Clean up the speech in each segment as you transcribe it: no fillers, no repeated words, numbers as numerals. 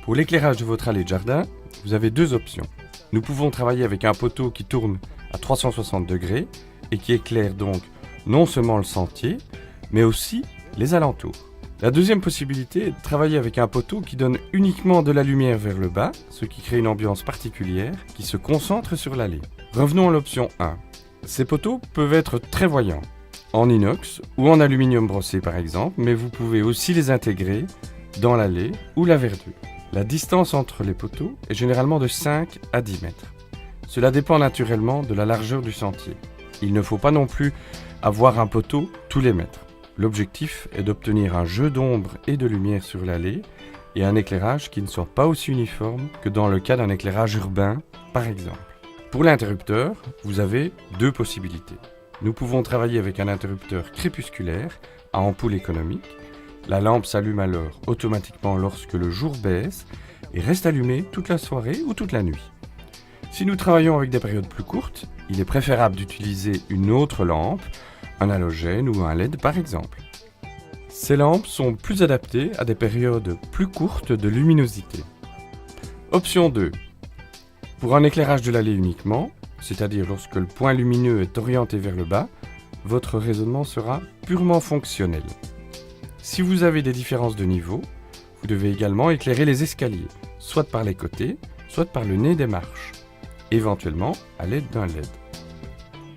Pour l'éclairage de votre allée de jardin, vous avez deux options. Nous pouvons travailler avec un poteau qui tourne à 360 degrés et qui éclaire donc non seulement le sentier, mais aussi les alentours. La deuxième possibilité est de travailler avec un poteau qui donne uniquement de la lumière vers le bas, ce qui crée une ambiance particulière qui se concentre sur l'allée. Revenons à l'option 1. Ces poteaux peuvent être très voyants, en inox ou en aluminium brossé par exemple, mais vous pouvez aussi les intégrer dans l'allée ou la verdure. La distance entre les poteaux est généralement de 5 à 10 mètres. Cela dépend naturellement de la largeur du sentier. Il ne faut pas non plus avoir un poteau tous les mètres. L'objectif est d'obtenir un jeu d'ombre et de lumière sur l'allée et un éclairage qui ne soit pas aussi uniforme que dans le cas d'un éclairage urbain, par exemple. Pour l'interrupteur, vous avez deux possibilités. Nous pouvons travailler avec un interrupteur crépusculaire à ampoule économique. La lampe s'allume alors automatiquement lorsque le jour baisse et reste allumée toute la soirée ou toute la nuit. Si nous travaillons avec des périodes plus courtes, il est préférable d'utiliser une autre lampe, un halogène ou un LED par exemple. Ces lampes sont plus adaptées à des périodes plus courtes de luminosité. Option 2. Pour un éclairage de l'allée uniquement, c'est-à-dire lorsque le point lumineux est orienté vers le bas, votre raisonnement sera purement fonctionnel. Si vous avez des différences de niveau, vous devez également éclairer les escaliers, soit par les côtés, soit par le nez des marches, éventuellement à l'aide d'un LED.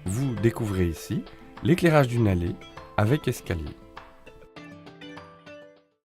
Vous découvrez ici l'éclairage d'une allée avec escalier.